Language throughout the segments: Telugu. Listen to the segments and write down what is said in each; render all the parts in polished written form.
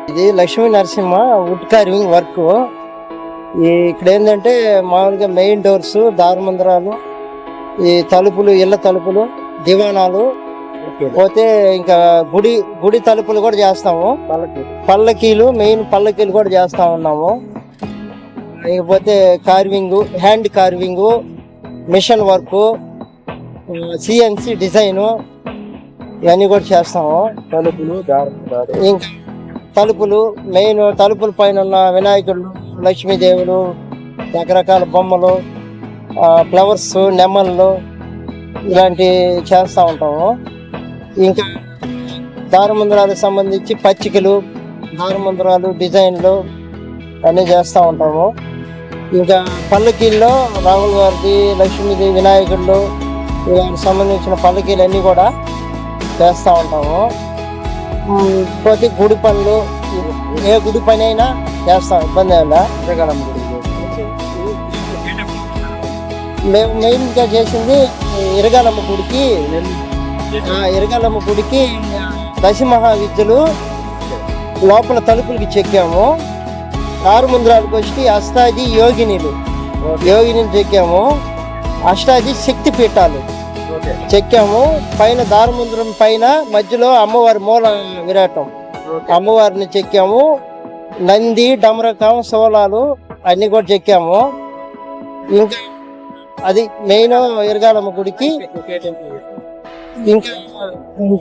ఇది Lakshmi Narasimha would carving work. ఇక్కడ ఏంటంటే మామూలుగా మెయిన్ డోర్స్, దారుమందరాలు, ఈ తలుపులు, ఇళ్ల తలుపులు, దివాణాలు, పోతే ఇంకా గుడి తలుపులు కూడా చేస్తాము. పల్లకీలు, మెయిన్ పల్లకీలు కూడా చేస్తా ఉన్నాము. ఇకపోతే carving, hand carving, machine work, CNC design ఇవన్నీ కూడా చేస్తాము. ఇంకా తలుపులు, మెయిన్ తలుపుల పైన ఉన్న వినాయకుడు, లక్ష్మీదేవులు, రకరకాల బొమ్మలు, ఫ్లవర్స్, నెమళ్ళు ఇలాంటివి చేస్తూ ఉంటాము. ఇంకా దారుమందరాలకు సంబంధించి పచ్చికలు, దారుమందరాలు, డిజైన్లు అన్నీ చేస్తూ ఉంటాము. ఇంకా పల్లకీల్లో రాముల వారిది, లక్ష్మీదేవి, వినాయకుళ్ళు ఇలాంటి సంబంధించిన పల్లకీలు అన్నీ కూడా చేస్తూ ఉంటాము. పోతే గుడి పనులు, ఏ గుడి పని అయినా చేస్తాం, ఇబ్బంది అయినా. మేము మెయిన్గా చేసింది ఇరగాలమ్మ గుడికి దశమహావిద్యలు లోపల తలుపులకి చెక్కాము. దారుమందరాలకు వచ్చి అష్టాది యోగినిలు చెక్కాము. అష్టాది శక్తి పీఠాలు చెక్కాము. పైన దారుమందరం పైన మధ్యలో అమ్మవారి మూల విరాటం అమ్మవారిని చెక్కాము. నంది, డమరకం, సోలాలు అన్ని కూడా చెక్కాము. ఇంకా అది మెయిన్ ఇరగాలమ్మ గుడికి. ఇంకా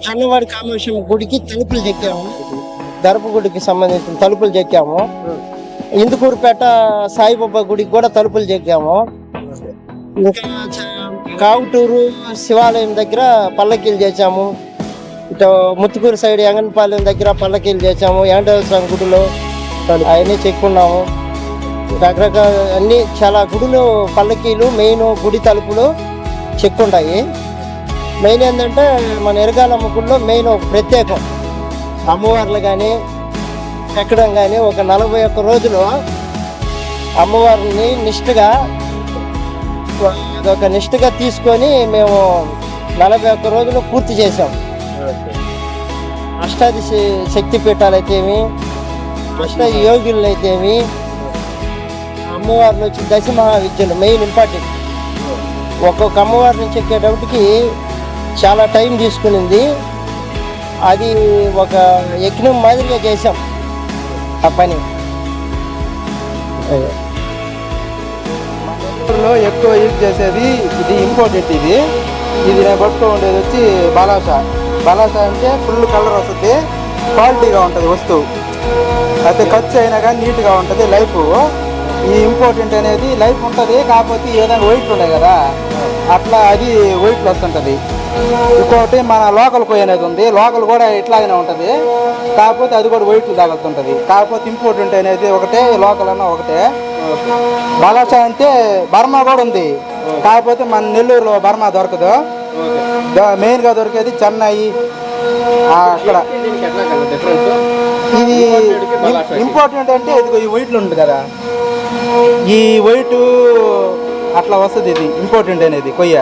కన్నవాడి కామేశ్వరం గుడికి తలుపులు చెక్కాము. గర్భగుడికి సంబంధించిన తలుపులు చెక్కాము. ఇందుకూరుపేట సాయిబాబా గుడికి కూడా తలుపులు చెక్కాము. ఇంకా కావుటూరు శివాలయం దగ్గర పల్లకీలు చేసాము. ఇటు ముత్తుకూరు సైడ్ యంగనపాలెం దగ్గర పల్లకీలు చేసాము. వెంకటేశ్వర గుడిలో అవన్నీ చెక్కున్నాము. రకరకాల అన్ని చాలా గుడులు పల్లకీలు, మెయిన్ గుడి తలుపులు చెక్కుంటాయి. మెయిన్ ఏంటంటే మన ఇరగాలమ్మ గుడిలో మెయిన్ ప్రత్యేకం అమ్మవార్లు కానీ ఎక్కడం కానీ ఒక 41 రోజులు అమ్మవారిని నిష్ఠగా తీసుకొని మేము 41 రోజులు పూర్తి చేసాం. అష్టాది శక్తి పీఠాలు అయితేమి, అష్టాది యోగులు అయితేమి, అమ్మవారిని వచ్చి దశమహావిద్యలు మెయిన్ ఇంపార్టెంట్. ఒక్కొక్క అమ్మవారిని చెక్కేటప్పటికి చాలా టైం తీసుకునింది. అది ఒక యజ్ఞం మాదిరిగా చేసాం ఆ పని. ఎక్కువ యూజ్ చేసేది ఇది ఇంపార్టెంట్. ఇది నేను పట్టుకో ఉండేది వచ్చి బలాషా అంటే ఫుల్ కలర్ వస్తుంది, క్వాలిటీగా ఉంటుంది వస్తువు. అయితే ఖర్చు అయినా కానీ నీట్గా ఉంటుంది లైఫ్. ఈ ఇంపార్టెంట్ అనేది లైఫ్ ఉంటుంది, కాకపోతే ఏదైనా వెయిట్ ఉన్నాయి కదా అట్లా అది వెయిట్లు వస్తుంటుంది. ఇంకోటి మన లోకల్ కొయ్య అనేది ఉంది, లోకల్ కూడా ఇట్లాగనే ఉంటుంది, కాకపోతే అది కూడా వెయిట్లు తగులుతుంటుంది. కాకపోతే ఇంపార్టెంట్ అనేది ఒకటే, లోకల్ అన్న ఒకటే. బలాషా అంటే బర్మా కూడా ఉంది, కాకపోతే మన నెల్లూరులో బర్మా దొరకదు. మెయిన్గా దొరికేది చెన్నై అక్కడ. ఇది ఇంపార్టెంట్ అంటే ఇది ఈ వెయిట్లు ఉంటుంది కదా, ఈ వెయిట్ అట్లా వస్తుంది. ఇది ఇంపార్టెంట్ అనేది కొయ్య.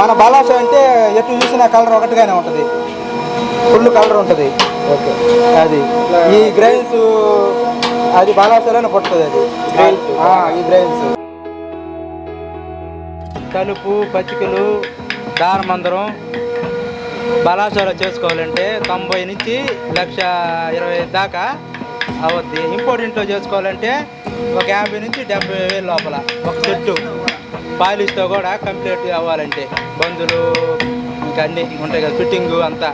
మన బలాషా అంటే ఎటు చూసినా కలర్ ఒకటిగానే ఉంటుంది, ఫుల్ కలర్ ఉంటుంది. అది ఈ గ్రైన్స్ అది బలాషాలోనే పుట్టుతుంది. అది ఈ గ్రైన్స్ తలుపు, పచ్చికలు, దారమందరం బలాషాలో చేసుకోవాలంటే 90 నుంచి 1,20,000 దాకా అవద్ది. ఇంపార్టెంట్లో చేసుకోవాలంటే ఒక 50 నుంచి 70,000 లోపల ఒక సెట్టు. పాలిష్తో కూడా కంప్లీట్ అవ్వాలంటే బందులు ఇంకా అన్నీ ఉంటాయి కదా, ఫిట్టింగు అంతా